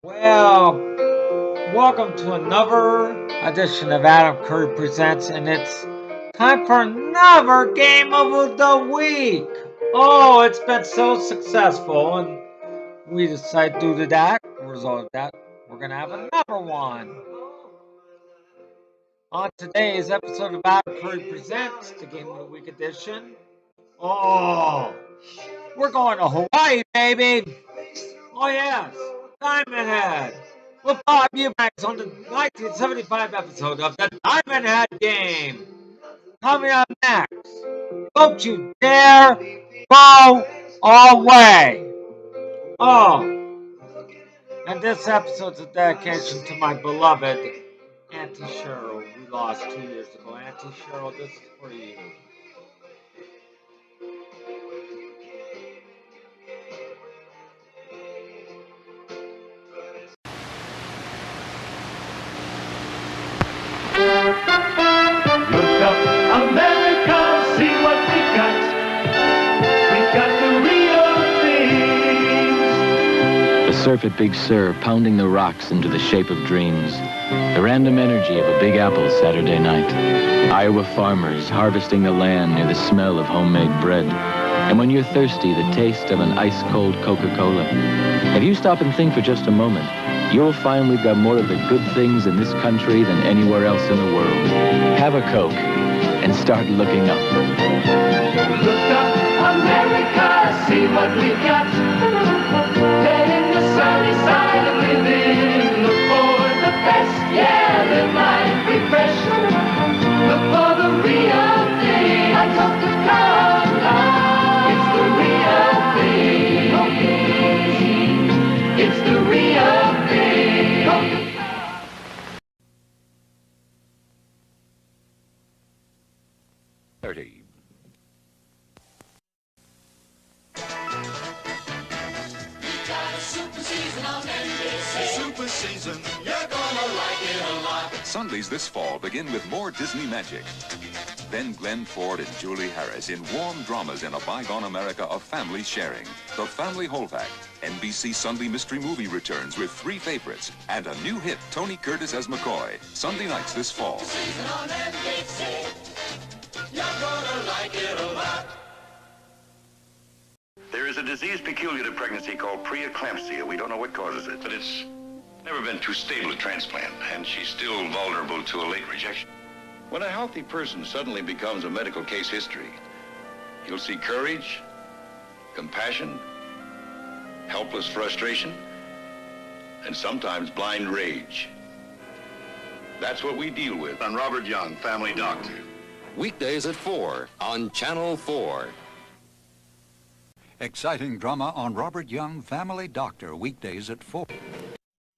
Well, welcome to another edition of Adam Curry Presents, and it's time for another game of the week. Oh, it's been so successful, and we decided due to that, result of that, we're gonna have another one. On today's episode of Adam Curry Presents, the Game of the Week edition. Oh, we're going to Hawaii, baby. Oh yes, Diamond Head. With Bob Eubanks on the 1975 episode of the Diamond Head Game. Coming up next, don't you dare go away. Oh, and this episode's a dedication to my beloved Auntie Cheryl, we lost 2 years ago. Auntie Cheryl, this is for you. Look up, America, see what we got. We got the real thing. The surf at Big Sur pounding the rocks into the shape of dreams. The random energy of a Big Apple Saturday night. Iowa farmers harvesting the land near the smell of homemade bread. And when you're thirsty, the taste of an ice-cold Coca-Cola. If you stop and think for just a moment, you'll find we've got more of the good things in this country than anywhere else in the world. Have a Coke and start looking up. Look up, America, see what we got. Head in the sunny side of living. Look for the best, yeah, live life refreshed. Look for the real thing. I Coca-Cola. It's the real thing. It's the real thing. Coca-Cola. Super season, you're gonna like it a lot. Sundays this fall begin with more Disney magic. Then Glenn Ford and Julie Harris in warm dramas in a bygone America of family sharing. The Family Whole Pack. NBC Sunday Mystery Movie returns with 3 favorites and a new hit, Tony Curtis as McCoy. Sunday nights this fall. Season on NBC, you're gonna like it a lot. There is a disease peculiar to pregnancy called preeclampsia. We don't know what causes it, but it's never been too stable to transplant, and she's still vulnerable to a late rejection. When a healthy person suddenly becomes a medical case history, you'll see courage, compassion, helpless frustration, and sometimes blind rage. That's what we deal with on Robert Young, Family Doctor. Weekdays at 4 on Channel 4. Exciting drama on Robert Young, Family Doctor, weekdays at 4.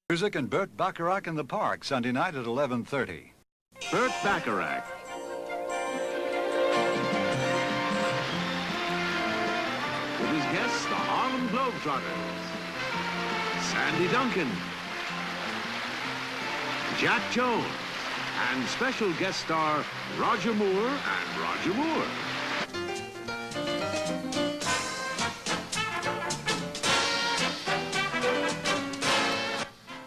Music and Burt Bacharach in the Park, Sunday night at 11:30. Burt Bacharach. With his guests, the Harlem Globetrotters, Sandy Duncan, Jack Jones, and special guest star Roger Moore and Roger Moore.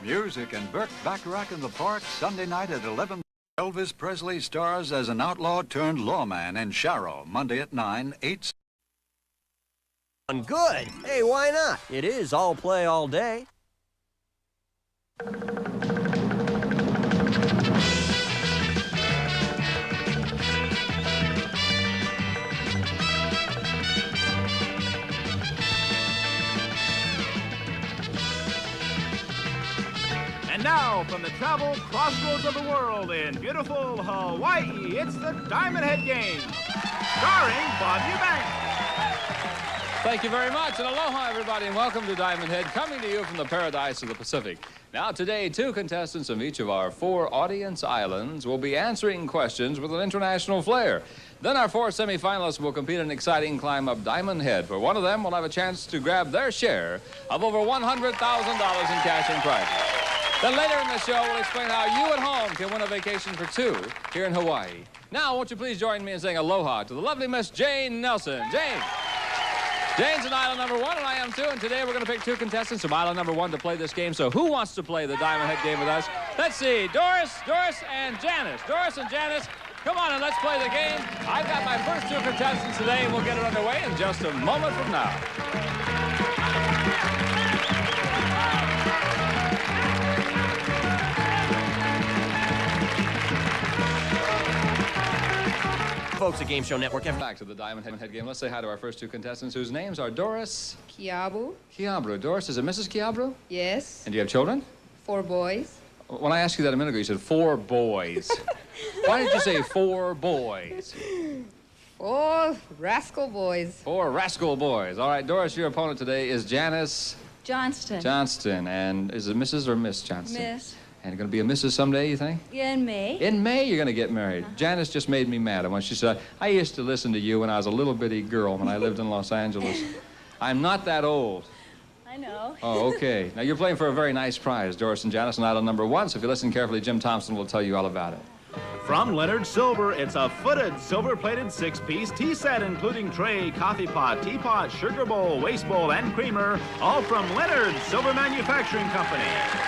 Music and Burt Bacharach in the Park, Sunday night at 11. Elvis Presley stars as an outlaw turned lawman in Sharrow, Monday at 9, 8. Good. Hey, why not? It is all play all day. And now, from the travel crossroads of the world in beautiful Hawaii, it's the Diamond Head Game, starring Bob Eubanks. Thank you very much, and aloha, everybody, and welcome to Diamond Head, coming to you from the paradise of the Pacific. Now, today, 2 contestants from each of our 4 audience islands will be answering questions with an international flair. Then our 4 semifinalists will compete in an exciting climb up Diamond Head, where one of them will have a chance to grab their share of over $100,000 in cash and prizes. Then later in the show, we'll explain how you at home can win a vacation for 2 here in Hawaii. Now, won't you please join me in saying aloha to the lovely Miss Jane Nelson. Jane. Jane's in island number 1, and I am too. And today we're going to pick 2 contestants from island number 1 to play this game. So who wants to play the Diamond Head game with us? Let's see. Doris, and Janice. Doris and Janice, come on and let's play the game. I've got my first 2 contestants today, and we'll get it underway in just a moment from now. Folks at Game Show Network. Back to the Diamond Head game. Let's say hi to our first 2 contestants whose names are Doris. Kiabu. Kiabru. Doris, is it Mrs. Kiabru? Yes. And do you have children? 4 boys. When I asked you that a minute ago, you said 4 boys. Why did you say 4 boys? 4 rascal boys. 4 rascal boys. All right, Doris, your opponent today is Janice Johnston. Johnston. And is it Mrs. or Miss Johnston? Miss. And going to be a Mrs. someday, you think? Yeah, in May. In May, you're going to get married. Janice just made me mad. When she said, I used to listen to you when I was a little bitty girl when I lived in Los Angeles. I'm not that old. I know. Oh, okay. Now, you're playing for a very nice prize, Doris and Janice, on island number 1. So if you listen carefully, Jim Thompson will tell you all about it. From Leonard Silver, it's a footed, silver-plated 6-piece tea set, including tray, coffee pot, teapot, sugar bowl, waste bowl, and creamer, all from Leonard Silver Manufacturing Company.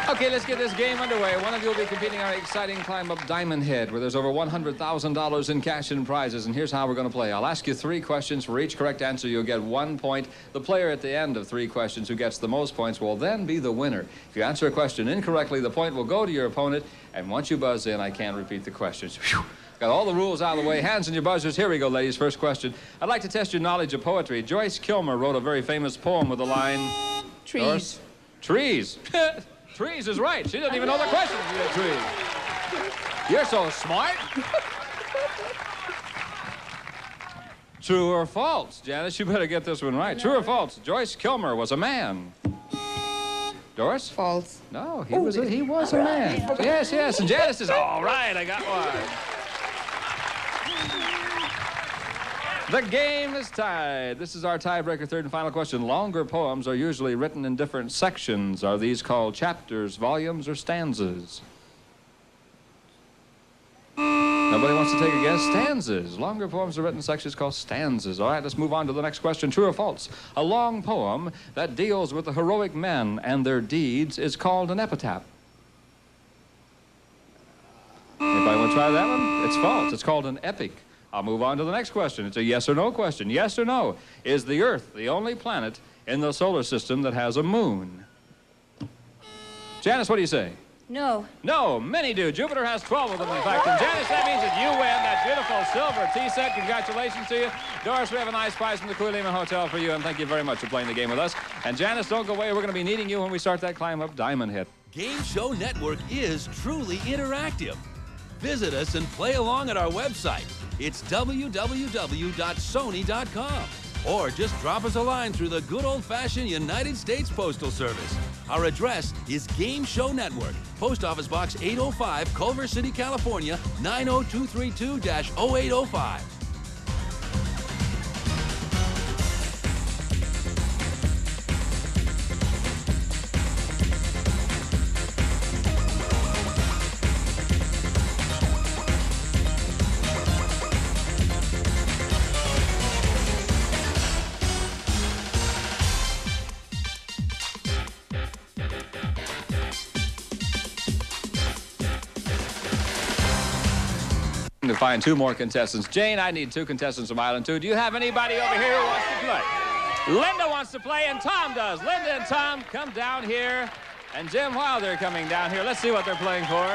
Okay, let's get this game underway. One of you will be competing in our exciting climb up Diamond Head, where there's over $100,000 in cash and prizes. And here's how we're going to play. I'll ask you 3 questions. For each correct answer, you'll get 1 point. The player at the end of 3 questions who gets the most points will then be the winner. If you answer a question incorrectly, the point will go to your opponent. And once you buzz in, I can't repeat the questions. Whew. Got all the rules out of the way. Hands on your buzzers. Here we go, ladies. First question. I'd like to test your knowledge of poetry. Joyce Kilmer wrote a very famous poem with the line... Trees. Doris? Trees. Trees is right. She doesn't even know the question. Trees. You're so smart. True or false? Janice, you better get this one right. True or false? Joyce Kilmer was a man. Doris? False. No, he was a man. Yes, yes. And Janice is all right. I got one. The game is tied. This is our tiebreaker, 3rd and final question. Longer poems are usually written in different sections. Are these called chapters, volumes, or stanzas? Nobody wants to take a guess? Stanzas. Longer poems are written in sections called stanzas. All right, let's move on to the next question. True or false? A long poem that deals with the heroic men and their deeds is called an epitaph. Anybody want to try that one? It's false. It's called an epic. I'll move on to the next question. It's a yes or no question. Yes or no? Is the Earth the only planet in the solar system that has a moon? Janice, what do you say? No. No, many do. Jupiter has 12 of them, in fact. And Janice, that means that you win that beautiful silver tea set. Congratulations to you. Doris, we have a nice prize from the Kuilima Hotel for you, and thank you very much for playing the game with us. And Janice, don't go away. We're going to be needing you when we start that climb up Diamond Head. Game Show Network is truly interactive. Visit us and play along at our website. It's www.sony.com. Or just drop us a line through the good old-fashioned United States Postal Service. Our address is Game Show Network, Post Office Box 805, Culver City, California, 90232-0805. To find 2 more contestants. Jane, I need 2 contestants from Island 2. Do you have anybody over here who wants to play? Linda wants to play, and Tom does. Linda and Tom, come down here. And Jim, while they're coming down here, let's see what they're playing for.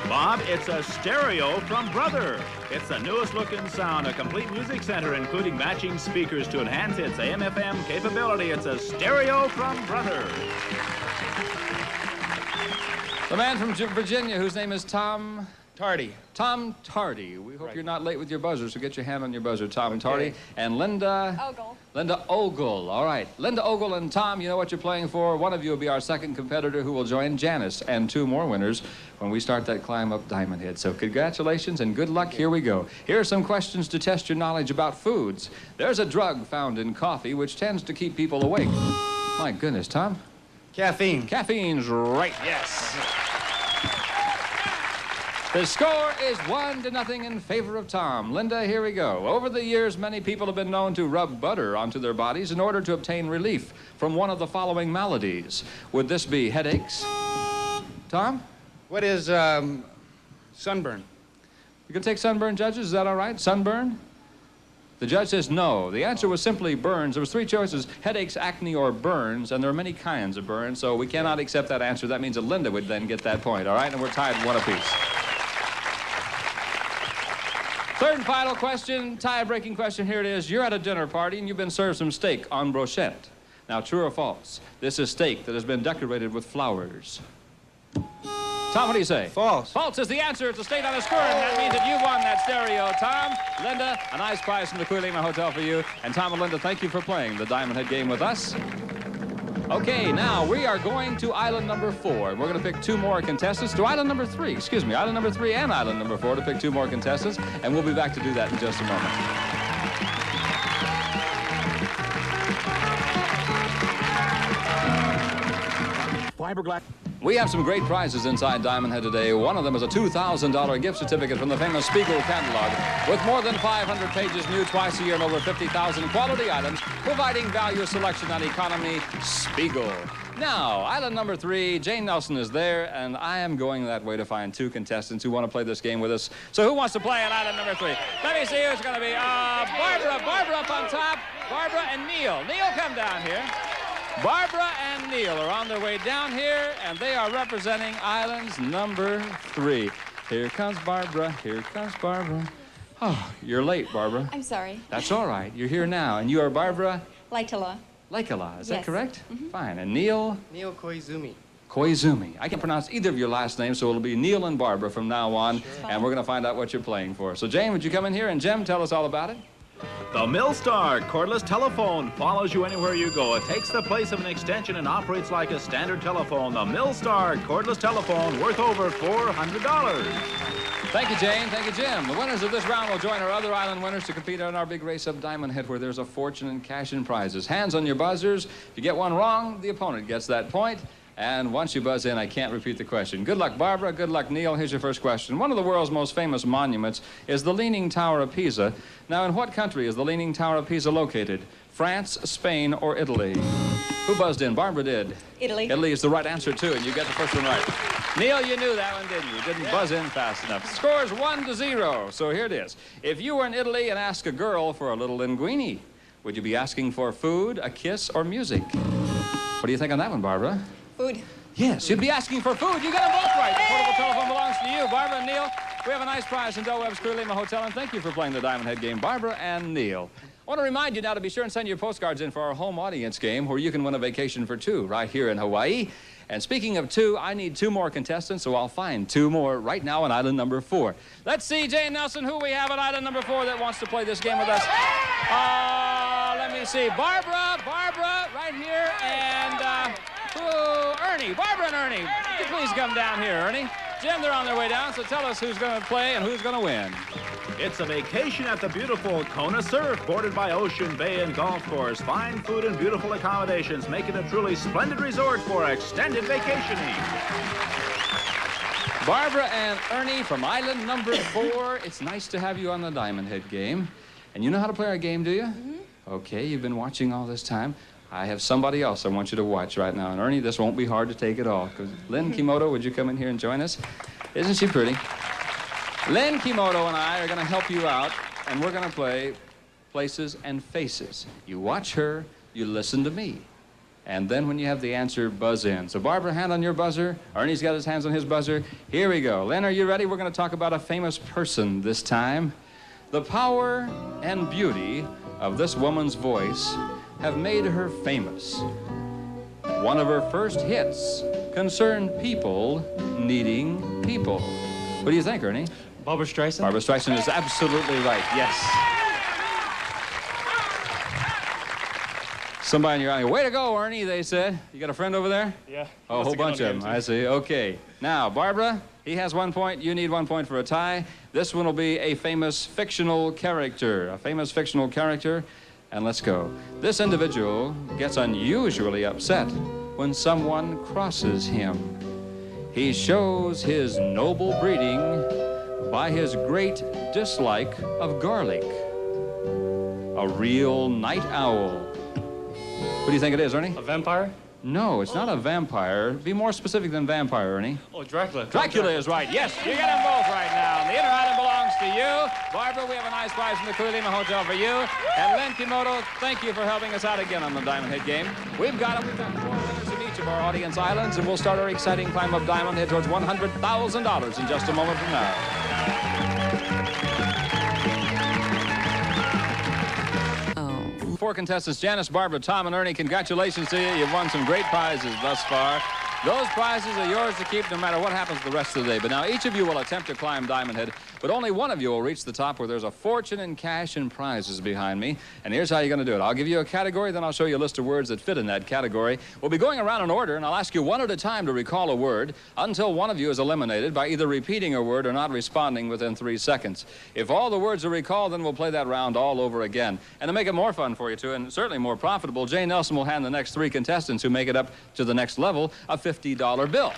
Bob, it's a stereo from Brother. It's the newest looking sound, a complete music center, including matching speakers to enhance its AM/FM capability. It's a stereo from Brother. The man from Virginia, whose name is Tom... Tardy. Tom Tardy. We hope you're not late with your buzzer, so get your hand on your buzzer, Tom Tardy. And Linda... Ogle. Linda Ogle. All right. Linda Ogle and Tom, you know what you're playing for. One of you will be our second competitor who will join Janice and 2 more winners when we start that climb up Diamond Head. So congratulations and good luck. Here we go. Here are some questions to test your knowledge about foods. There's a drug found in coffee which tends to keep people awake. My goodness, Tom. Caffeine. Caffeine's right, yes. The score is 1-0 in favor of Tom. Linda, here we go. Over the years, many people have been known to rub butter onto their bodies in order to obtain relief from one of the following maladies. Would this be headaches? Tom? What is sunburn? You can take sunburn, judges? Is that all right? Sunburn? The judge says no. The answer was simply burns. There was 3 choices: headaches, acne, or burns, and there are many kinds of burns, so we cannot accept that answer. That means that Linda would then get that point, all right? And we're tied 1 apiece. Third and final question, tie-breaking question. Here it is. You're at a dinner party and you've been served some steak en brochette. Now, true or false? This is steak that has been decorated with flowers. Tom, what do you say? False. False is the answer. It's a state on a squirm. That means that you've won that stereo. Tom, Linda, a nice prize from the Queen Lima Hotel for you. And Tom and Linda, thank you for playing the Diamond Head game with us. Okay, now we are going to island number 4. And we're going to pick 2 more contestants. To island number 3, excuse me, island number 3 and island number 4 to pick 2 more contestants. And we'll be back to do that in just a moment. Fiberglass. We have some great prizes inside Diamond Head today. One of them is a $2,000 gift certificate from the famous Spiegel catalog with more than 500 pages new twice a year and over 50,000 quality items, providing value, selection, and economy. Spiegel. Now, island number 3, Jane Nelson is there, and I am going that way to find 2 contestants who want to play this game with us. So who wants to play on island number 3? Let me see who's going to be. Barbara. Barbara up on top. Barbara and Neil. Neil, come down here. Barbara and Neil are on their way down here, and they are representing islands number 3. Here comes Barbara. Here comes Barbara. Oh, you're late, Barbara. I'm sorry. That's all right. You're here now, and you are Barbara? Laitala. Laikala, is that Yes. correct? Fine. And Neil? Neil Koizumi. Koizumi. I can't pronounce either of your last names, so it'll be Neil and Barbara from now on, and we're going to find out what you're playing for. So, Jane, would you come in here, and Jim, tell us all about it? The Millstar cordless telephone follows you anywhere you go. It takes the place of an extension and operates like a standard telephone. The Millstar cordless telephone, worth over $400. Thank you, Jane. Thank you, Jim. The winners of this round will join our other island winners to compete in our big race of Diamond Head, where there's a fortune in cash and prizes. Hands on your buzzers. If you get one wrong, the opponent gets that point. And once you buzz in, I can't repeat the question. Good luck, Barbara. Good luck, Neil. Here's your first question. One of the world's most famous monuments is the Leaning Tower of Pisa. Now, in what country is the Leaning Tower of Pisa located? France, Spain, or Italy? Who buzzed in? Barbara did. Italy. Italy is the right answer, too, and you get the first one right. Neil, you knew that one, didn't you? Didn't buzz in fast enough. Score's 1-0. So here it is. If you were in Italy and asked a girl for a little linguine, would you be asking for food, a kiss, or music? What do you think on that one, Barbara? Food. Yes, you'd be asking for food. You got them both right. The portable telephone belongs to you. Barbara and Neil, we have a nice prize in Del Webb's Queen Lima Hotel, and thank you for playing the Diamond Head game, Barbara and Neil. I want to remind you now to be sure and send your postcards in for our home audience game, where you can win a vacation for 2 right here in Hawaii. And speaking of 2, I need 2 more contestants, so I'll find 2 more right now on island number 4. Let's see, Jane Nelson, who we have at island number 4 that wants to play this game with us. Let me see. Barbara, right here, and Ernie. Barbara and Ernie. Would you please come down here, Ernie? Jim, they're on their way down, so tell us who's going to play and who's going to win. It's a vacation at the beautiful Kona Surf, bordered by ocean, bay, and golf course. Fine food and beautiful accommodations make it a truly splendid resort for extended vacationing. Barbara and Ernie from island number 4. It's nice to have you on the Diamond Head game. And you know how to play our game, do you? Mm-hmm. Okay, you've been watching all this time. I have somebody else I want you to watch right now. And Ernie, this won't be hard to take at all. Because Lynn Kimoto, would you come in here and join us? Isn't she pretty? Lynn Kimoto and I are going to help you out, and we're going to play Places and Faces. You watch her, you listen to me. And then when you have the answer, buzz in. So Barbara, hand on your buzzer. Ernie's got his hands on his buzzer. Here we go. Lynn, are you ready? We're going to talk about a famous person this time. The power and beauty of this woman's voice have made her famous. One of her first hits concerned people needing people. What do you think, Ernie? Barbra Streisand? Barbra Streisand is absolutely right, yes. Somebody in your eye, way to go, Ernie, they said. You got a friend over there? Yeah. Oh, a whole bunch of them, I see. Okay. Now, Barbara, he has 1 point. You need 1 point for a tie. This one will be a famous fictional character. A famous fictional character. And let's go. This individual gets unusually upset when someone crosses him. He shows his noble breeding by his great dislike of garlic. A real night owl. Who do you think it is, Ernie? A vampire? No, it's not a vampire. Be more specific than vampire, Ernie. Oh, Dracula. Dracula is right. Yes, you get them both right now. And the inner item belongs to you. Barbara, we have a nice prize from the Kulima Hotel for you. And Len Kimoto, thank you for helping us out again on the Diamond Head game. We've got 4 winners in each of our audience islands, and we'll start our exciting climb up Diamond Head towards $100,000 in just a moment from now. 4 contestants, Janice, Barbara, Tom, and Ernie, congratulations to you. You've won some great prizes thus far. Those prizes are yours to keep no matter what happens the rest of the day. But now each of you will attempt to climb Diamond Head, but only one of you will reach the top where there's a fortune in cash and prizes behind me. And here's how you're going to do it. I'll give you a category, then I'll show you a list of words that fit in that category. We'll be going around in order, and I'll ask you one at a time to recall a word until one of you is eliminated by either repeating a word or not responding within 3 seconds. If all the words are recalled, then we'll play that round all over again. And to make it more fun for you, too, and certainly more profitable, Jay Nelson will hand the next 3 contestants who make it up to the next level a $50 bill.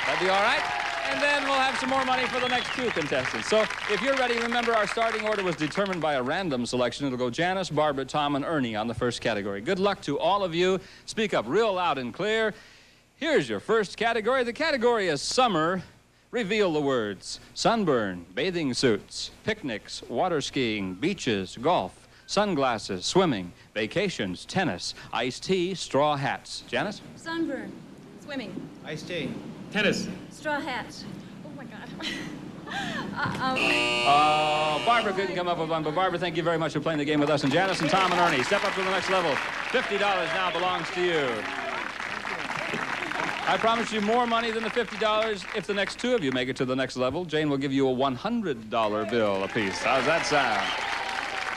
That'd be all right? And then we'll have some more money for the next 2 contestants. So if you're ready, remember our starting order was determined by a random selection. It'll go Janice, Barbara, Tom, and Ernie on the first category. Good luck to all of you. Speak up real loud and clear. Here's your first category. The category is summer. Reveal the words. Sunburn, bathing suits, picnics, water skiing, beaches, golf, sunglasses, swimming, vacations, tennis, iced tea, straw hats. Janice? Sunburn. Swimming. Iced tea. Tennis. Straw hats. Oh, my God. Barbara couldn't come up with one, but Barbara, thank you very much for playing the game with us. And Janice and Tom and Ernie, step up to the next level. $50 now belongs to you. I promise you more money than the $50 if the next 2 of you make it to the next level. Jane will give you a $100 bill apiece. How's that sound?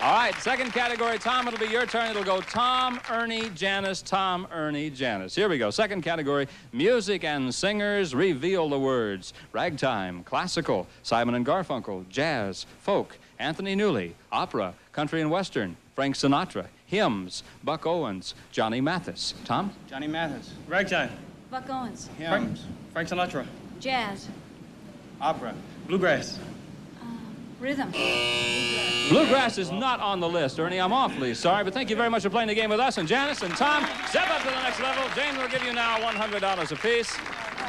All right, second category, Tom, it'll be your turn. It'll go Tom, Ernie, Janice, Tom, Ernie, Janice. Here we go. Second category, music and singers. Reveal the words. Ragtime, classical, Simon and Garfunkel, jazz, folk, Anthony Newley, opera, country and western, Frank Sinatra, hymns, Buck Owens, Johnny Mathis. Tom? Johnny Mathis. Ragtime. Buck Owens. Hymns. Frank Sinatra. Jazz. Opera. Bluegrass. Rhythm. Bluegrass is not on the list, Ernie. I'm awfully sorry, but thank you very much for playing the game with us. And Janice and Tom, step up to the next level. Jane will give you now $100 apiece.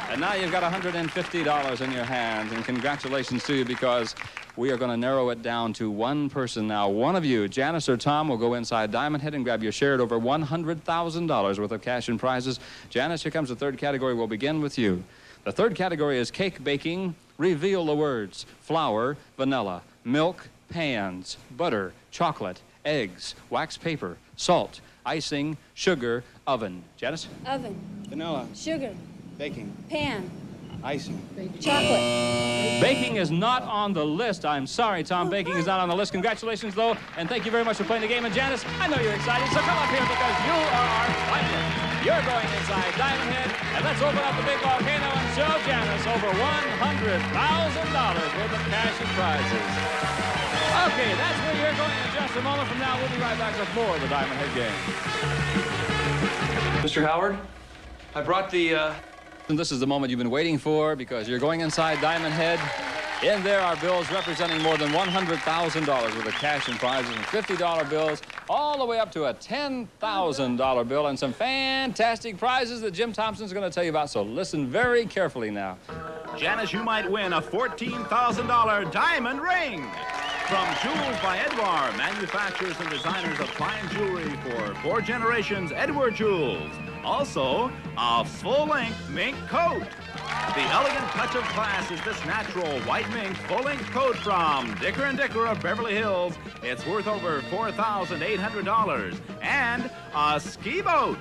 And now you've got $150 in your hands. And congratulations to you, because we are going to narrow it down to one person now. One of you, Janice or Tom, will go inside Diamond Head and grab your share at over $100,000 worth of cash and prizes. Janice, here comes the third category. We'll begin with you. The third category is cake baking. Reveal the words. Flour, vanilla, milk, pans, butter, chocolate, eggs, wax paper, salt, icing, sugar, oven. Janice? Oven. Vanilla. Sugar. Baking. Pan. Icing. Chocolate. Baking is not on the list. I'm sorry, Tom. Baking is not on the list. Congratulations, though, and thank you very much for playing the game. And Janice, I know you're excited, so come up here because you are our finalist. You're going inside Diamond Head, and let's open up the big volcano and show Janice over $100,000 worth of cash and prizes. Okay, that's where you're going in just a moment from now. We'll be right back with more of the Diamond Head game. Mr. Howard, I brought the, And this is the moment you've been waiting for, because you're going inside Diamond Head. In there are bills representing more than $100,000 worth of cash and prizes, and $50 bills, all the way up to a $10,000 bill, and some fantastic prizes that Jim Thompson's going to tell you about. So listen very carefully now. Janice, you might win a $14,000 diamond ring. From Jewels by Edouard, manufacturers and designers of fine jewelry for 4 generations, Edward Jewels. Also, a full-length mink coat. The elegant touch of class is this natural white mink full-length coat from Dicker & Dicker of Beverly Hills. It's worth over $4,800. And a ski boat.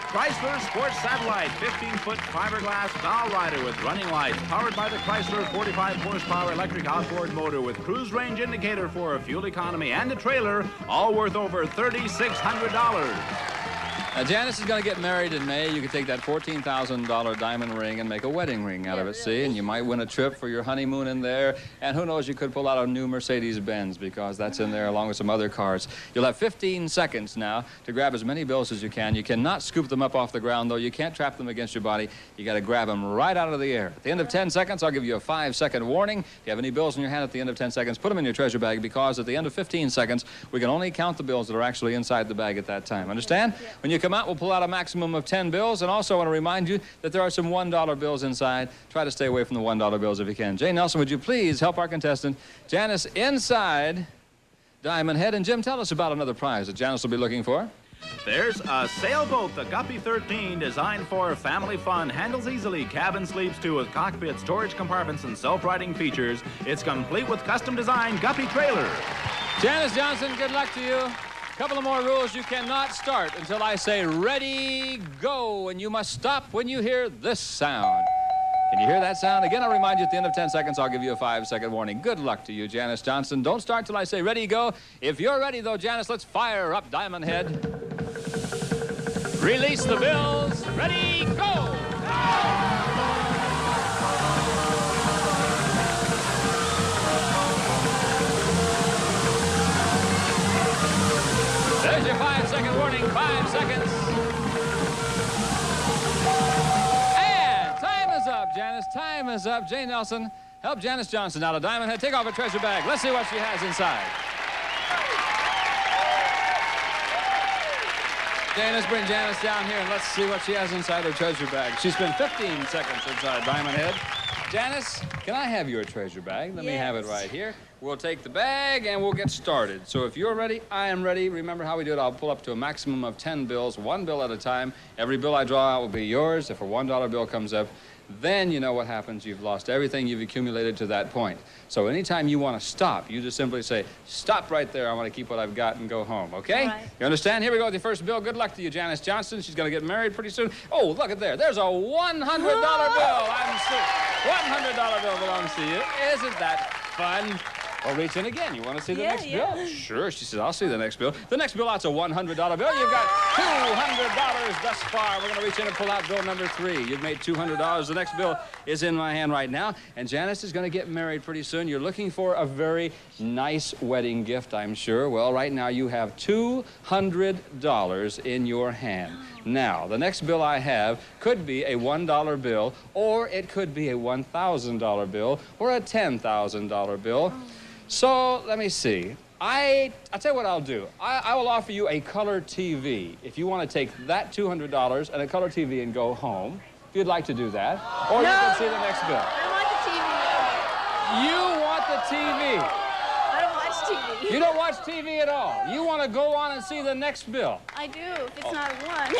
Chrysler Sports Satellite, 15-foot fiberglass bow rider with running lights, powered by the Chrysler 45-horsepower electric outboard motor with cruise range indicator for fuel economy, and a trailer, all worth over $3,600. Now, Janice is going to get married in May. You could take that $14,000 diamond ring and make a wedding ring out of it, see? And you might win a trip for your honeymoon in there. And who knows, you could pull out a new Mercedes-Benz because that's in there along with some other cars. You'll have 15 seconds now to grab as many bills as you can. You cannot scoop them up off the ground, though. You can't trap them against your body. You got to grab them right out of the air. At the end of 10 seconds, I'll give you a 5-second warning. If you have any bills in your hand at the end of 10 seconds, put them in your treasure bag because at the end of 15 seconds, we can only count the bills that are actually inside the bag at that time. Understand? Yeah. When you come out, we'll pull out a maximum of 10 bills. And also I want to remind you that there are some $1 bills inside. Try to stay away from the $1 bills if you can. Jane Nelson, would you please help our contestant, Janice, inside Diamond Head? And Jim, tell us about another prize that Janice will be looking for. There's a sailboat, the Guppy 13, designed for family fun, handles easily, cabin sleeps too with cockpit, storage compartments, and self-riding features. It's complete with custom-designed Guppy trailer. Janice Johnson, good luck to you. Couple of more rules. You cannot start until I say ready, go, and you must stop when you hear this sound. Can you hear that sound? Again, I'll remind you at the end of 10 seconds, I'll give you a 5-second warning. Good luck to you, Janice Johnson. Don't start till I say ready, go. If you're ready, though, Janice, let's fire up Diamond Head. Release the bills. Ready, go! There's your 5-second warning. 5 seconds. And time is up, Janice. Time is up. Jane Nelson, help Janice Johnson out of Diamond Head. Take off her treasure bag. Let's see what she has inside. Jane, let's bring Janice down here and let's see what she has inside her treasure bag. She spent 15 seconds inside Diamond Head. Janice, can I have your treasure bag? Let me have it right here. We'll take the bag and we'll get started. So if you're ready, I am ready. Remember how we do it. I'll pull up to a maximum of 10 bills, 1 bill at a time. Every bill I draw out will be yours. If a $1 bill comes up, then you know what happens. You've lost everything you've accumulated to that point. So anytime you want to stop, you just simply say, stop right there. I want to keep what I've got and go home, okay? Right. You understand? Here we go with your first bill. Good luck to you, Janice Johnson. She's going to get married pretty soon. Oh, look at there. There's a $100 bill. $100 bill belongs to you. Isn't that fun? Or reach in again. You want to see the next bill? Sure. She said, I'll see the next bill. The next bill out's a $100 bill. You've got $200 thus far. We're going to reach in and pull out bill number 3. You've made $200. The next bill is in my hand right now. And Janice is going to get married pretty soon. You're looking for a very nice wedding gift, I'm sure. Well, right now you have $200 in your hand. Now, the next bill I have could be a $1 bill, or it could be a $1,000 bill, or a $10,000 bill. So, let me see. I'll tell you what I'll do. I will offer you a color TV if you want to take that $200 and a color TV and go home, if you'd like to do that. Or you can see the next bill. I want the TV. You want the TV. I don't watch TV. You don't watch TV at all. You want to go on and see the next bill. I do, if it's not one.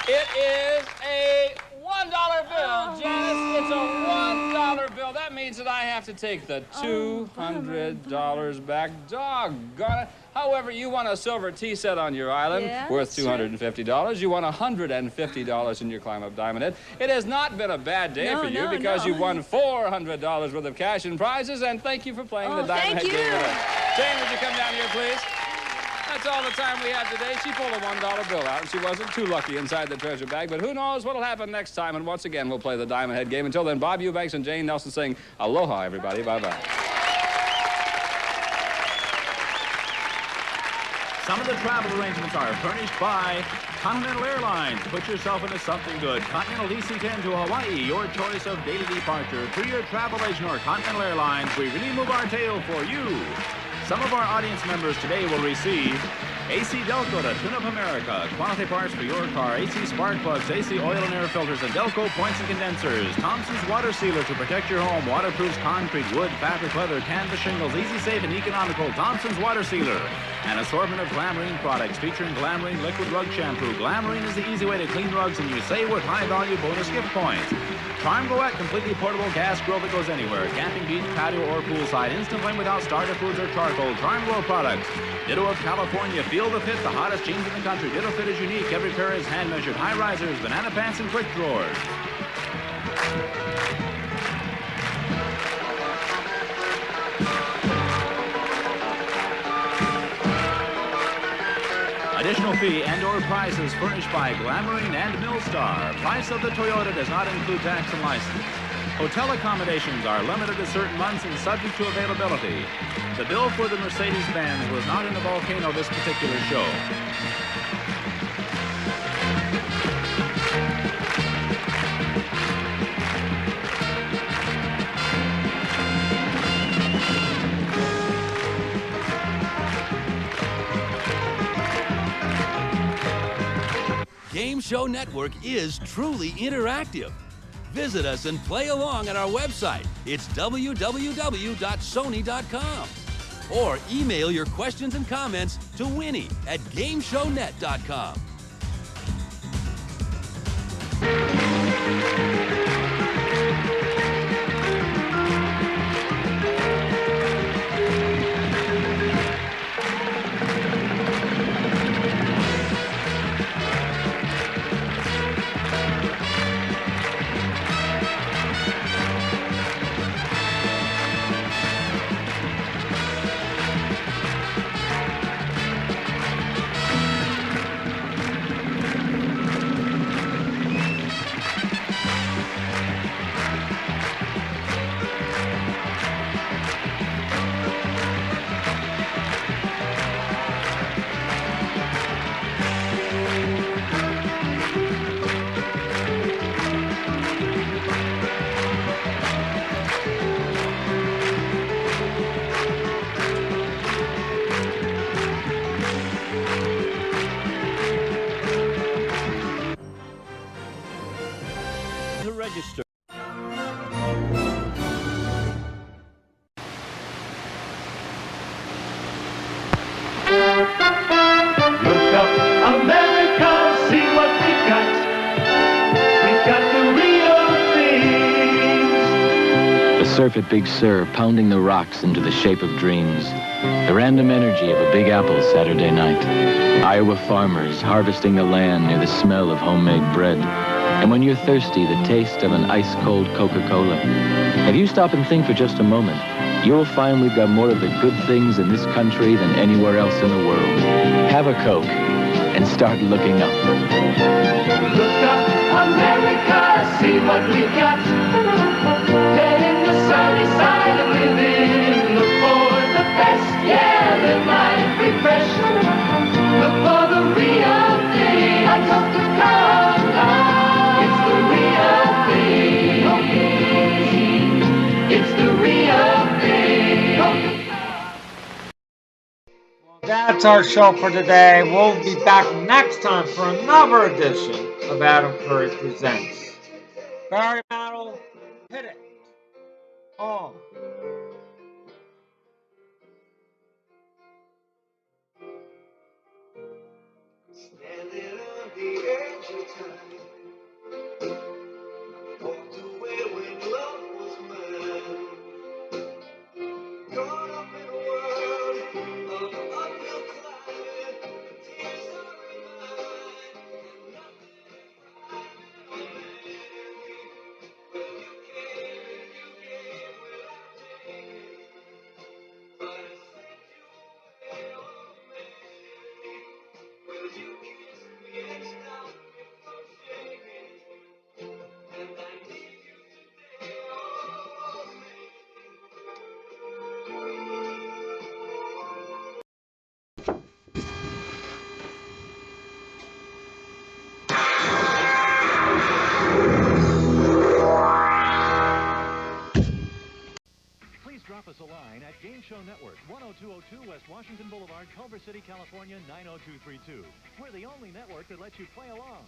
It is a $1 bill, Janice. It's a $1 bill. That means that I have to take the $200 back. Doggone it. However, you want a silver tea set on your island worth $250. You want $150 in your climb up Diamond Head. It has not been a bad day for you because you won $400 worth of cash and prizes, and thank you for playing the Diamond Head game with us. Jane, would you come down here, please? That's all the time we have today. She pulled a $1 bill out, and she wasn't too lucky inside the treasure bag, but who knows what'll happen next time, and once again, we'll play the Diamond Head game. Until then, Bob Eubanks and Jane Nelson saying aloha, everybody. Bye-bye. Some of the travel arrangements are furnished by Continental Airlines. Put yourself into something good. Continental DC-10 to Hawaii, your choice of daily departure. Through your travel agent or Continental Airlines, we really move our tail for you. Some of our audience members today will receive AC Delco to tune up America, quality parts for your car, AC spark plugs, AC oil and air filters, and Delco points and condensers. Thompson's water sealer to protect your home, waterproofs concrete, wood, fabric, leather, canvas shingles, easy, safe, and economical. Thompson's water sealer. An assortment of Glamarine products featuring Glamarine liquid rug shampoo. Glamarine is the easy way to clean rugs, and you save with high-value bonus gift points. Farm Goet, completely portable gas grill that goes anywhere. Camping, beach, patio, or poolside. Instant flame without starter foods or charcoal. Farm Glow products. Ditto of California. Feel the fit. The hottest jeans in the country. Ditto fit is unique. Every pair is hand-measured. High risers, banana pants, and quick drawers. Additional fee and/or prizes furnished by Glamourine and Millstar. Price of the Toyota does not include tax and license. Hotel accommodations are limited to certain months and subject to availability. The bill for the Mercedes-Benz was not in the Volcano this particular show. Game Show Network is truly interactive. Visit us and play along at our website. It's www.sony.com. Or email your questions and comments to Winnie@GameShowNet.com. To register. Look up, America, see what we've got. We've got the real things. The surf at Big Sur pounding the rocks into the shape of dreams. The random energy of a Big Apple Saturday night. Iowa farmers harvesting the land near the smell of homemade bread. And when you're thirsty, the taste of an ice-cold Coca-Cola. If you stop and think for just a moment, you'll find we've got more of the good things in this country than anywhere else in the world. Have a Coke and start looking up. Look up, America, see what we've got. Head in the sunny side of living. Look for the best, yeah, live life refreshed. Look for the real thing. I Coca-Cola. It's the real thing. It's the real thing. That's our show for today. We'll be back next time for another edition of Adam Curry Presents. Barry Manilow, hit it. Oh. Standing on the edge of time, walked away when love was mine. Caught up in a world of uphill climbing, tears are in my eyes, and nothing private or manly. Well, you came and you gave without taking, but I sent you away automatically. Well, you kissed me and stopped me from shaking, and I need you today, oh, Please drop us a line at Game Show Network, 10202 West Washington Boulevard, Culver City, California, 90232. We're the only network that lets you play along.